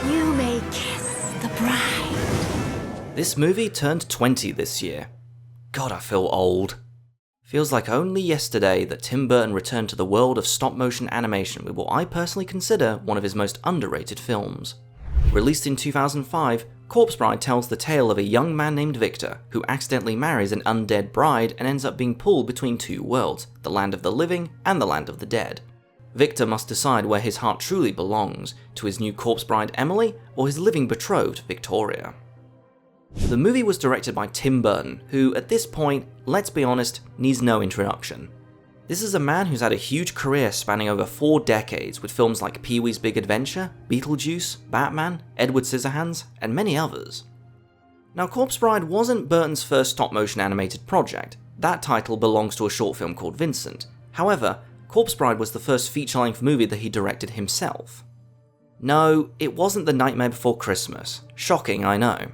You may kiss the bride. This movie turned 20 this year. God, I feel old. Feels like only yesterday that Tim Burton returned to the world of stop-motion animation with what I personally consider one of his most underrated films. Released in 2005, Corpse Bride tells the tale of a young man named Victor who accidentally marries an undead bride and ends up being pulled between two worlds, the land of the living and the land of the dead. Victor must decide where his heart truly belongs, to his new corpse bride Emily or his living betrothed Victoria. The movie was directed by Tim Burton, who at this point, let's be honest, needs no introduction. This is a man who's had a huge career spanning over 4 decades with films like Pee-wee's Big Adventure, Beetlejuice, Batman, Edward Scissorhands, and many others. Now, Corpse Bride wasn't Burton's first stop-motion animated project. That title belongs to a short film called Vincent. However, Corpse Bride was the first feature-length movie that he directed himself. No, it wasn't The Nightmare Before Christmas. Shocking, I know.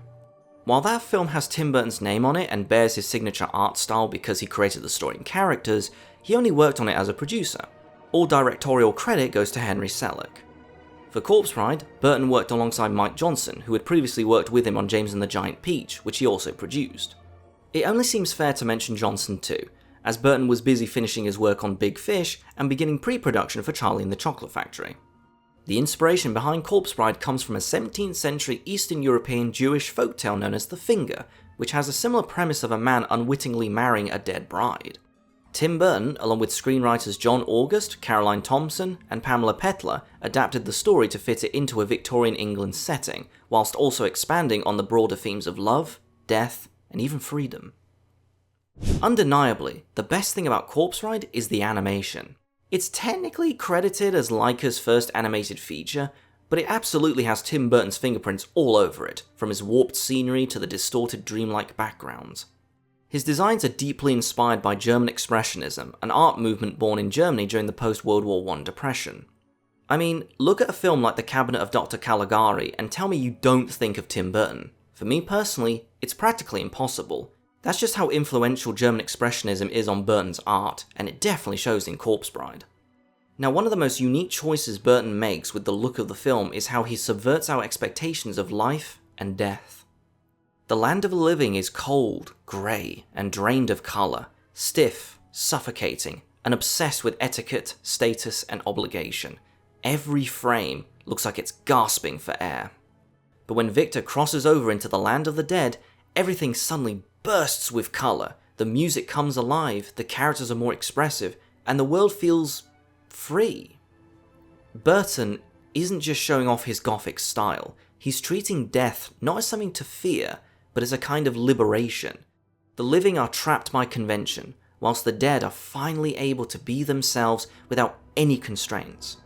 While that film has Tim Burton's name on it and bears his signature art style because he created the story and characters, he only worked on it as a producer. All directorial credit goes to Henry Selick. For Corpse Bride, Burton worked alongside Mike Johnson, who had previously worked with him on James and the Giant Peach, which he also produced. It only seems fair to mention Johnson too, as Burton was busy finishing his work on Big Fish and beginning pre-production for Charlie and the Chocolate Factory. The inspiration behind Corpse Bride comes from a 17th century Eastern European Jewish folktale known as The Finger, which has a similar premise of a man unwittingly marrying a dead bride. Tim Burton, along with screenwriters John August, Caroline Thompson, and Pamela Petler, adapted the story to fit it into a Victorian England setting, whilst also expanding on the broader themes of love, death, and even freedom. Undeniably, the best thing about Corpse Bride is the animation. It's technically credited as Laika's first animated feature, but it absolutely has Tim Burton's fingerprints all over it, from his warped scenery to the distorted dreamlike backgrounds. His designs are deeply inspired by German Expressionism, an art movement born in Germany during the post-World War I depression. I mean, look at a film like The Cabinet of Dr. Caligari and tell me you don't think of Tim Burton. For me personally, it's practically impossible. That's just how influential German Expressionism is on Burton's art, and it definitely shows in Corpse Bride. Now, one of the most unique choices Burton makes with the look of the film is how he subverts our expectations of life and death. The land of the living is cold, grey, and drained of colour, stiff, suffocating, and obsessed with etiquette, status, and obligation. Every frame looks like it's gasping for air. But when Victor crosses over into the land of the dead, everything suddenly bursts with colour, the music comes alive, the characters are more expressive, and the world feels free. Burton isn't just showing off his gothic style, he's treating death not as something to fear, but as a kind of liberation. The living are trapped by convention, whilst the dead are finally able to be themselves without any constraints.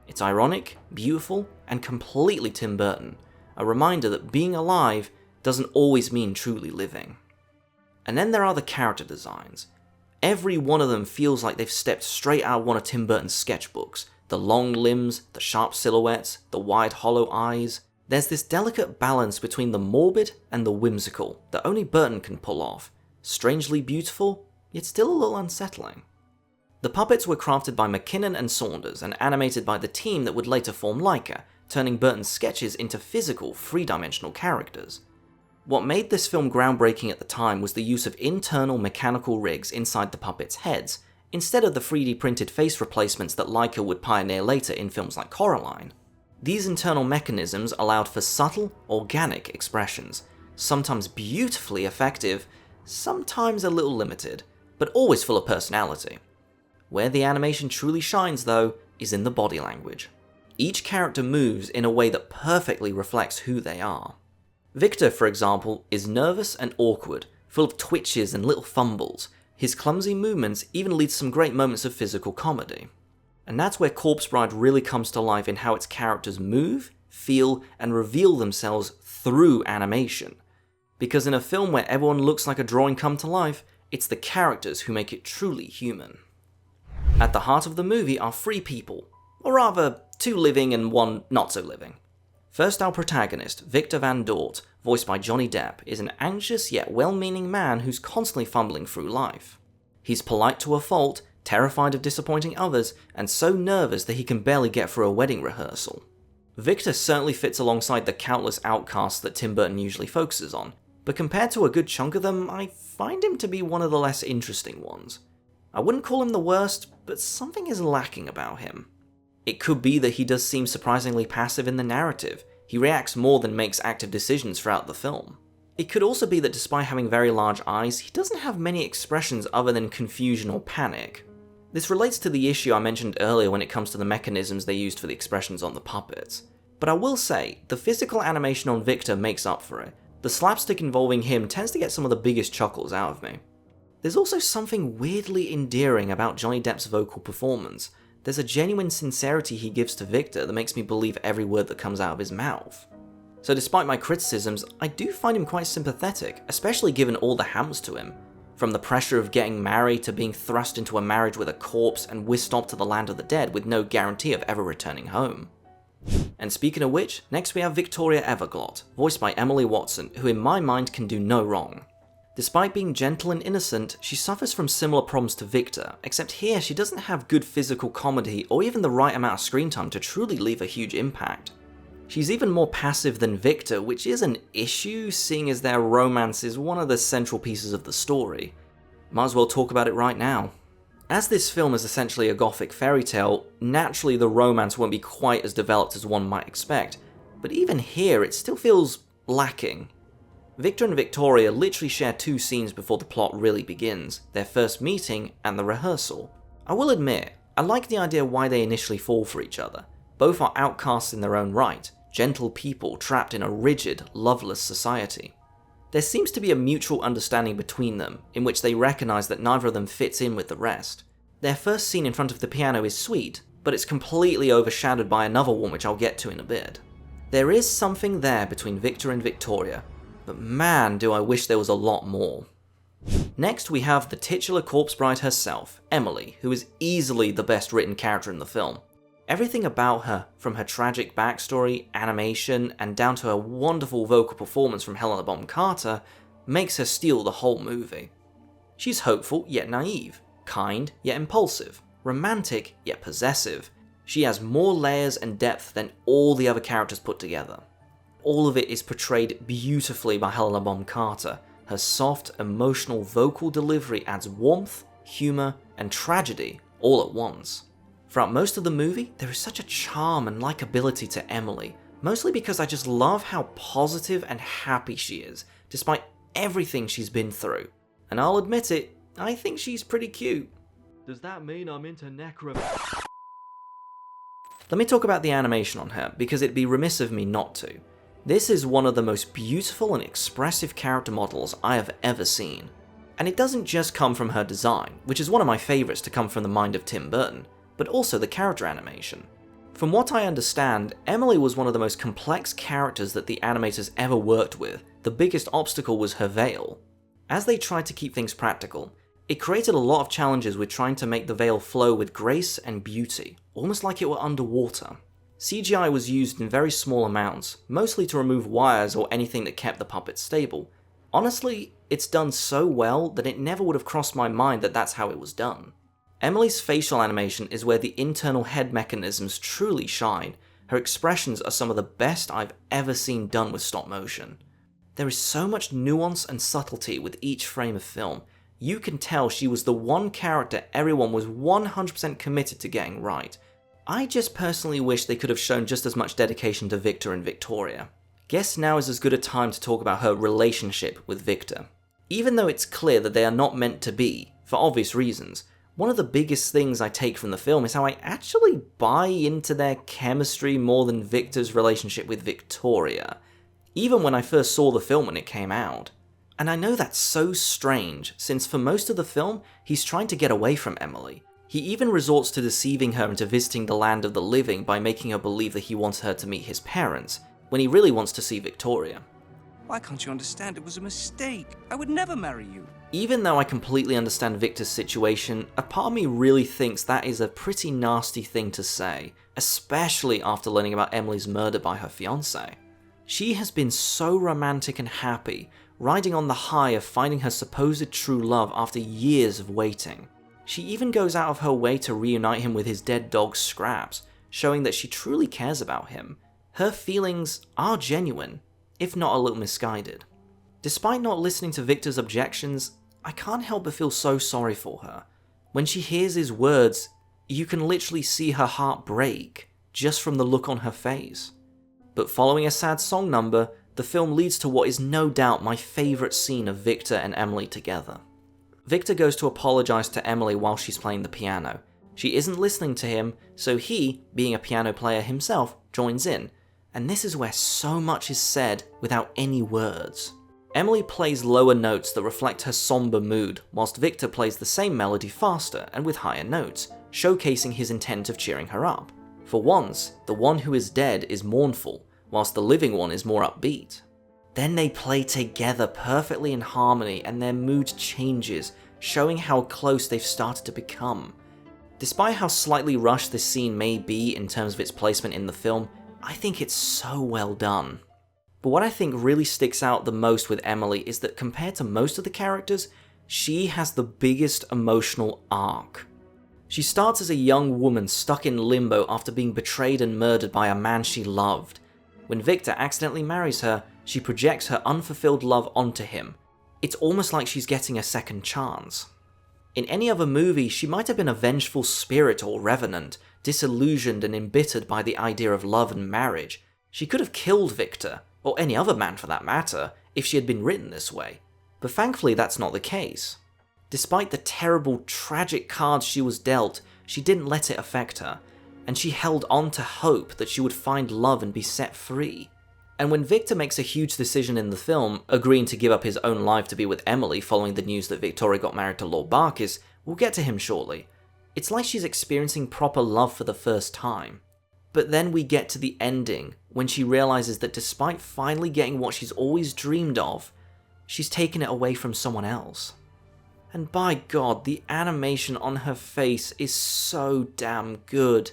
It's ironic, beautiful, and completely Tim Burton, a reminder that being alive doesn't always mean truly living. And then there are the character designs. Every one of them feels like they've stepped straight out of one of Tim Burton's sketchbooks. The long limbs, the sharp silhouettes, the wide hollow eyes. There's this delicate balance between the morbid and the whimsical that only Burton can pull off. Strangely beautiful, yet still a little unsettling. The puppets were crafted by McKinnon and Saunders and animated by the team that would later form Laika, turning Burton's sketches into physical, three-dimensional characters. What made this film groundbreaking at the time was the use of internal mechanical rigs inside the puppets' heads, instead of the 3D printed face replacements that Laika would pioneer later in films like Coraline. These internal mechanisms allowed for subtle, organic expressions, sometimes beautifully effective, sometimes a little limited, but always full of personality. Where the animation truly shines, though, is in the body language. Each character moves in a way that perfectly reflects who they are. Victor, for example, is nervous and awkward, full of twitches and little fumbles. His clumsy movements even lead to some great moments of physical comedy. And that's where Corpse Bride really comes to life in how its characters move, feel, and reveal themselves through animation. Because in a film where everyone looks like a drawing come to life, it's the characters who make it truly human. At the heart of the movie are 3 people, or rather, 2 living and 1 not so living. First, our protagonist, Victor Van Dort, voiced by Johnny Depp, is an anxious yet well-meaning man who's constantly fumbling through life. He's polite to a fault, terrified of disappointing others, and so nervous that he can barely get through a wedding rehearsal. Victor certainly fits alongside the countless outcasts that Tim Burton usually focuses on, but compared to a good chunk of them, I find him to be one of the less interesting ones. I wouldn't call him the worst, but something is lacking about him. It could be that he does seem surprisingly passive in the narrative. He reacts more than makes active decisions throughout the film. It could also be that despite having very large eyes, he doesn't have many expressions other than confusion or panic. This relates to the issue I mentioned earlier when it comes to the mechanisms they used for the expressions on the puppets. But I will say, the physical animation on Victor makes up for it. The slapstick involving him tends to get some of the biggest chuckles out of me. There's also something weirdly endearing about Johnny Depp's vocal performance. There's a genuine sincerity he gives to Victor that makes me believe every word that comes out of his mouth. So despite my criticisms, I do find him quite sympathetic, especially given all the hams to him. From the pressure of getting married to being thrust into a marriage with a corpse and whisked off to the land of the dead with no guarantee of ever returning home. And speaking of which, next we have Victoria Everglot, voiced by Emily Watson, who in my mind can do no wrong. Despite being gentle and innocent, she suffers from similar problems to Victor, except here she doesn't have good physical comedy or even the right amount of screen time to truly leave a huge impact. She's even more passive than Victor, which is an issue, seeing as their romance is one of the central pieces of the story. Might as well talk about it right now. As this film is essentially a gothic fairy tale, naturally the romance won't be quite as developed as one might expect, but even here it still feels lacking. Victor and Victoria literally share 2 scenes before the plot really begins, their first meeting and the rehearsal. I will admit, I like the idea why they initially fall for each other. Both are outcasts in their own right, gentle people trapped in a rigid, loveless society. There seems to be a mutual understanding between them, in which they recognise that neither of them fits in with the rest. Their first scene in front of the piano is sweet, but it's completely overshadowed by another one which I'll get to in a bit. There is something there between Victor and Victoria, but man do I wish there was a lot more. Next we have the titular corpse bride herself, Emily, who is easily the best written character in the film. Everything about her, from her tragic backstory, animation, and down to her wonderful vocal performance from Helena Bonham Carter, makes her steal the whole movie. She's hopeful yet naive, kind yet impulsive, romantic yet possessive. She has more layers and depth than all the other characters put together. All of it is portrayed beautifully by Helena Bonham Carter. Her soft, emotional vocal delivery adds warmth, humour, and tragedy all at once. Throughout most of the movie, there is such a charm and likability to Emily, mostly because I just love how positive and happy she is, despite everything she's been through. And I'll admit it, I think she's pretty cute. Does that mean I'm into necromancy? Let me talk about the animation on her, because it'd be remiss of me not to. This is one of the most beautiful and expressive character models I have ever seen. And it doesn't just come from her design, which is one of my favourites to come from the mind of Tim Burton, but also the character animation. From what I understand, Emily was one of the most complex characters that the animators ever worked with. The biggest obstacle was her veil. As they tried to keep things practical, it created a lot of challenges with trying to make the veil flow with grace and beauty, almost like it were underwater. CGI was used in very small amounts, mostly to remove wires or anything that kept the puppet stable. Honestly, it's done so well that it never would have crossed my mind that that's how it was done. Emily's facial animation is where the internal head mechanisms truly shine. Her expressions are some of the best I've ever seen done with stop motion. There is so much nuance and subtlety with each frame of film. You can tell she was the one character everyone was 100% committed to getting right. I just personally wish they could have shown just as much dedication to Victor and Victoria. Guess now is as good a time to talk about her relationship with Victor. Even though it's clear that they are not meant to be, for obvious reasons, one of the biggest things I take from the film is how I actually buy into their chemistry more than Victor's relationship with Victoria, even when I first saw the film when it came out. And I know that's so strange, since for most of the film, he's trying to get away from Emily. He even resorts to deceiving her into visiting the land of the living by making her believe that he wants her to meet his parents, when he really wants to see Victoria. Why can't you understand? It was a mistake. I would never marry you. Even though I completely understand Victor's situation, a part of me really thinks that is a pretty nasty thing to say, especially after learning about Emily's murder by her fiancé. She has been so romantic and happy, riding on the high of finding her supposed true love after years of waiting. She even goes out of her way to reunite him with his dead dog Scraps, showing that she truly cares about him. Her feelings are genuine, if not a little misguided. Despite not listening to Victor's objections, I can't help but feel so sorry for her. When she hears his words, you can literally see her heart break just from the look on her face. But following a sad song number, the film leads to what is no doubt my favourite scene of Victor and Emily together. Victor goes to apologise to Emily while she's playing the piano. She isn't listening to him, so he, being a piano player himself, joins in, and this is where so much is said without any words. Emily plays lower notes that reflect her somber mood, whilst Victor plays the same melody faster and with higher notes, showcasing his intent of cheering her up. For once, the one who is dead is mournful, whilst the living one is more upbeat. Then they play together perfectly in harmony and their mood changes, showing how close they've started to become. Despite how slightly rushed this scene may be in terms of its placement in the film, I think it's so well done. But what I think really sticks out the most with Emily is that compared to most of the characters, she has the biggest emotional arc. She starts as a young woman stuck in limbo after being betrayed and murdered by a man she loved. When Victor accidentally marries her, she projects her unfulfilled love onto him. It's almost like she's getting a second chance. In any other movie, she might have been a vengeful spirit or revenant, disillusioned and embittered by the idea of love and marriage. She could have killed Victor, or any other man for that matter, if she had been written this way. But thankfully that's not the case. Despite the terrible, tragic cards she was dealt, she didn't let it affect her, and she held on to hope that she would find love and be set free. And when Victor makes a huge decision in the film, agreeing to give up his own life to be with Emily following the news that Victoria got married to Lord Barkis, we'll get to him shortly. It's like she's experiencing proper love for the first time. But then we get to the ending, when she realises that despite finally getting what she's always dreamed of, she's taken it away from someone else. And by God, the animation on her face is so damn good.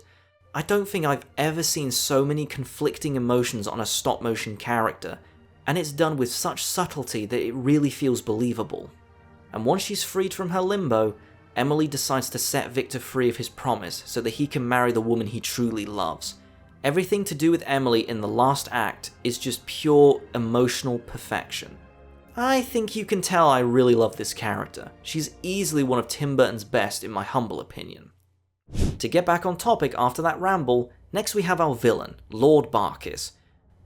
I don't think I've ever seen so many conflicting emotions on a stop-motion character, and it's done with such subtlety that it really feels believable. And once she's freed from her limbo, Emily decides to set Victor free of his promise so that he can marry the woman he truly loves. Everything to do with Emily in the last act is just pure emotional perfection. I think you can tell I really love this character. She's easily one of Tim Burton's best in my humble opinion. To get back on topic after that ramble, next we have our villain, Lord Barkis.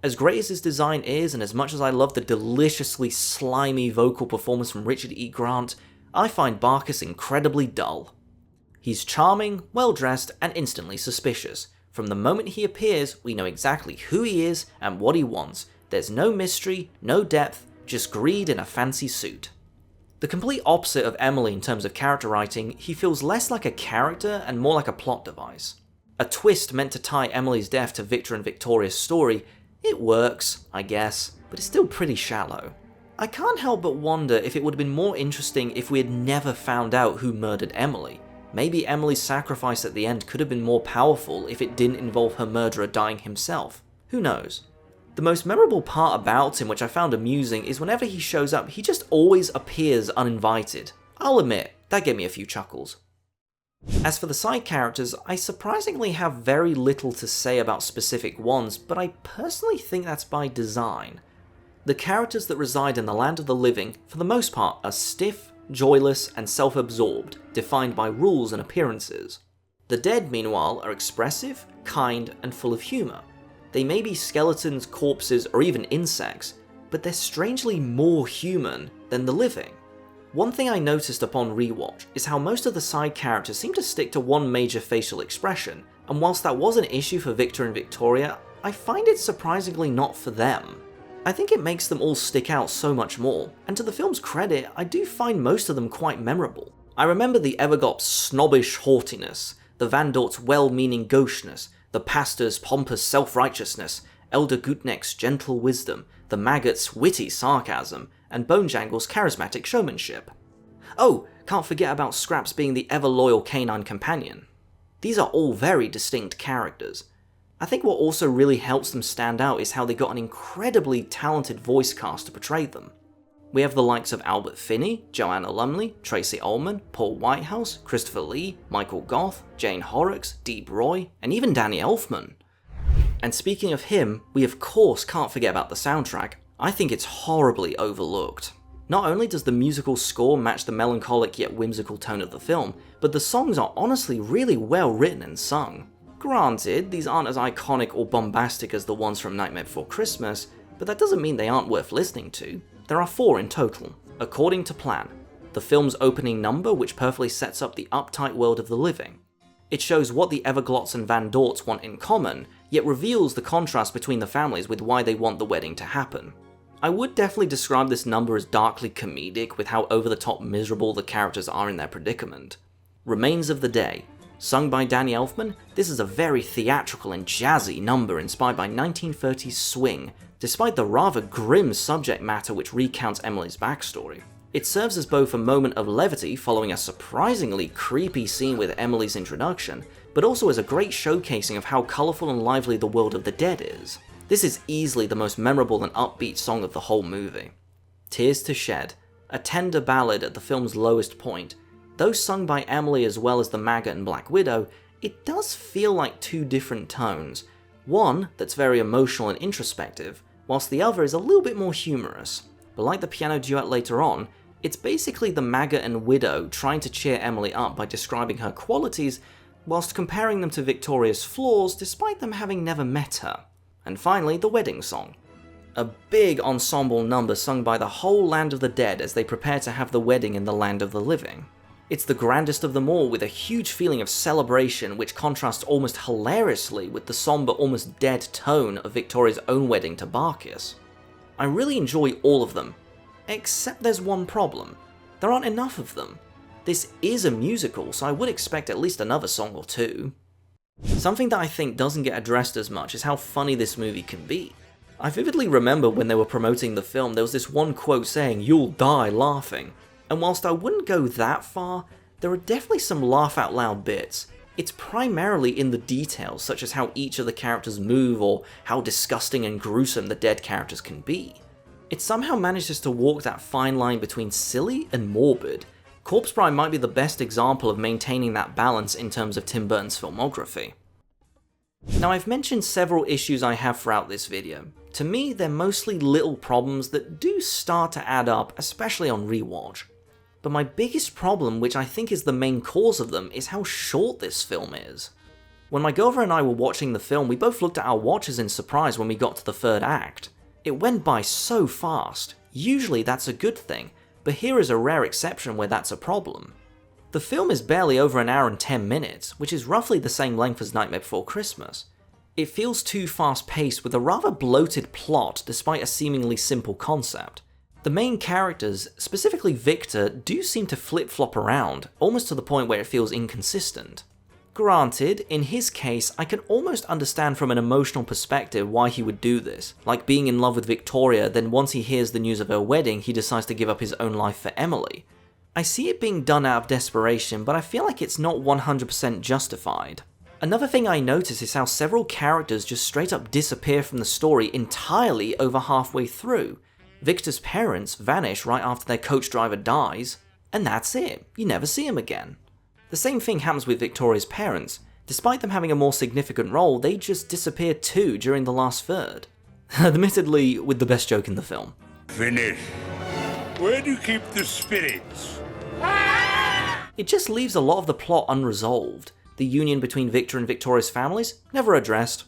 As great as his design is, and as much as I love the deliciously slimy vocal performance from Richard E. Grant, I find Barkis incredibly dull. He's charming, well-dressed, and instantly suspicious. From the moment he appears, we know exactly who he is and what he wants. There's no mystery, no depth, just greed in a fancy suit. The complete opposite of Emily in terms of character writing, he feels less like a character and more like a plot device. A twist meant to tie Emily's death to Victor and Victoria's story, it works, I guess, but it's still pretty shallow. I can't help but wonder if it would have been more interesting if we had never found out who murdered Emily. Maybe Emily's sacrifice at the end could have been more powerful if it didn't involve her murderer dying himself. Who knows? The most memorable part about him, which I found amusing, is whenever he shows up, he just always appears uninvited. I'll admit, that gave me a few chuckles. As for the side characters, I surprisingly have very little to say about specific ones, but I personally think that's by design. The characters that reside in the land of the living, for the most part, are stiff, joyless, and self-absorbed, defined by rules and appearances. The dead, meanwhile, are expressive, kind, and full of humour. They may be skeletons, corpses, or even insects, but they're strangely more human than the living. One thing I noticed upon rewatch is how most of the side characters seem to stick to one major facial expression, and whilst that was an issue for Victor and Victoria, I find it surprisingly not for them. I think it makes them all stick out so much more, and to the film's credit, I do find most of them quite memorable. I remember the Everglot's snobbish haughtiness, the Van Dort's well-meaning gaucheness, the pastor's pompous self-righteousness, Elder Gutneck's gentle wisdom, the maggot's witty sarcasm, and Bonejangle's charismatic showmanship. Oh, can't forget about Scraps being the ever-loyal canine companion. These are all very distinct characters. I think what also really helps them stand out is how they got an incredibly talented voice cast to portray them. We have the likes of Albert Finney, Joanna Lumley, Tracy Ullman, Paul Whitehouse, Christopher Lee, Michael Goth, Jane Horrocks, Deep Roy, and even Danny Elfman. And speaking of him, we of course can't forget about the soundtrack. I think it's horribly overlooked. Not only does the musical score match the melancholic yet whimsical tone of the film, but the songs are honestly really well written and sung. Granted, these aren't as iconic or bombastic as the ones from Nightmare Before Christmas, but that doesn't mean they aren't worth listening to. There are 4 in total, according to plan. The film's opening number, which perfectly sets up the uptight world of the living. It shows what the Everglots and Van Dorts want in common, yet reveals the contrast between the families with why they want the wedding to happen. I would definitely describe this number as darkly comedic with how over-the-top miserable the characters are in their predicament. Remains of the Day. Sung by Danny Elfman, this is a very theatrical and jazzy number inspired by 1930s swing, despite the rather grim subject matter which recounts Emily's backstory. It serves as both a moment of levity following a surprisingly creepy scene with Emily's introduction, but also as a great showcasing of how colourful and lively the world of the dead is. This is easily the most memorable and upbeat song of the whole movie. Tears to Shed, a tender ballad at the film's lowest point. Though sung by Emily as well as the Maggot and Black Widow, it does feel like 2 different tones. One that's very emotional and introspective, whilst the other is a little bit more humorous. But like the piano duet later on, it's basically the Maggot and Widow trying to cheer Emily up by describing her qualities, whilst comparing them to Victoria's flaws despite them having never met her. And finally, the wedding song. A big ensemble number sung by the whole land of the dead as they prepare to have the wedding in the land of the living. It's the grandest of them all, with a huge feeling of celebration which contrasts almost hilariously with the somber, almost dead tone of Victoria's own wedding to Barkis. I really enjoy all of them, except there's one problem. There aren't enough of them. This is a musical, so I would expect at least another song or 2. Something that I think doesn't get addressed as much is how funny this movie can be. I vividly remember when they were promoting the film, there was this one quote saying, "You'll die laughing." And whilst I wouldn't go that far, there are definitely some laugh out loud bits. It's primarily in the details, such as how each of the characters move or how disgusting and gruesome the dead characters can be. It somehow manages to walk that fine line between silly and morbid. Corpse Bride might be the best example of maintaining that balance in terms of Tim Burton's filmography. Now, I've mentioned several issues I have throughout this video. To me, they're mostly little problems that do start to add up, especially on rewatch. But my biggest problem, which I think is the main cause of them, is how short this film is. When my girlfriend and I were watching the film, we both looked at our watches in surprise when we got to the 3rd act. It went by so fast. Usually that's a good thing, but here is a rare exception where that's a problem. The film is barely over an hour and 10 minutes, which is roughly the same length as Nightmare Before Christmas. It feels too fast-paced with a rather bloated plot despite a seemingly simple concept. The main characters, specifically Victor, do seem to flip-flop around, almost to the point where it feels inconsistent. Granted, in his case, I can almost understand from an emotional perspective why he would do this, like being in love with Victoria, then once he hears the news of her wedding, he decides to give up his own life for Emily. I see it being done out of desperation, but I feel like it's not 100% justified. Another thing I notice is how several characters just straight up disappear from the story entirely over halfway through. Victor's parents vanish right after their coach driver dies, and that's it, you never see him again. The same thing happens with Victoria's parents. Despite them having a more significant role, they just disappear too during the last third. Admittedly, with the best joke in the film. Finish. Where do you keep the spirits? It just leaves a lot of the plot unresolved. The union between Victor and Victoria's families, never addressed.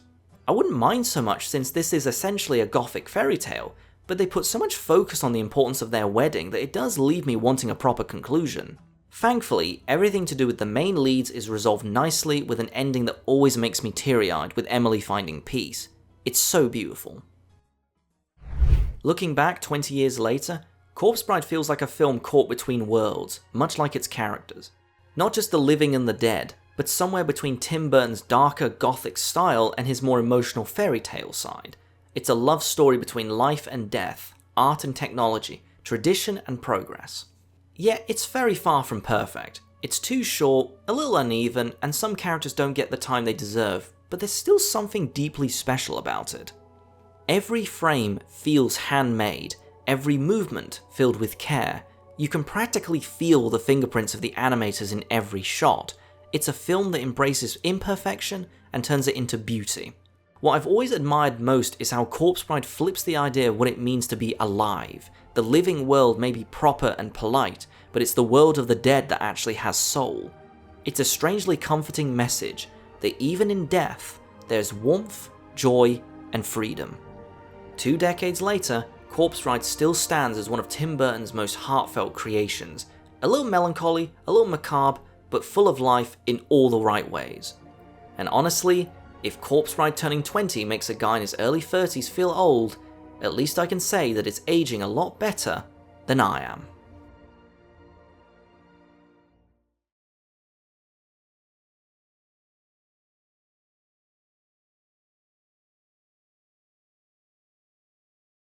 I wouldn't mind so much since this is essentially a gothic fairy tale, but they put so much focus on the importance of their wedding that it does leave me wanting a proper conclusion. Thankfully, everything to do with the main leads is resolved nicely with an ending that always makes me teary-eyed with Emily finding peace. It's so beautiful. Looking back 20 years later, Corpse Bride feels like a film caught between worlds, much like its characters. Not just the living and the dead, but somewhere between Tim Burton's darker gothic style and his more emotional fairy tale side. It's a love story between life and death, art and technology, tradition and progress. Yet it's very far from perfect. It's too short, a little uneven, and some characters don't get the time they deserve, but there's still something deeply special about it. Every frame feels handmade, every movement filled with care. You can practically feel the fingerprints of the animators in every shot. It's a film that embraces imperfection and turns it into beauty. What I've always admired most is how Corpse Bride flips the idea of what it means to be alive. The living world may be proper and polite, but it's the world of the dead that actually has soul. It's a strangely comforting message that even in death, there's warmth, joy, and freedom. 2 decades later, Corpse Bride still stands as one of Tim Burton's most heartfelt creations. A little melancholy, a little macabre, but full of life in all the right ways. And honestly, if Corpse Bride turning 20 makes a guy in his early 30s feel old, at least I can say that it's aging a lot better than I am.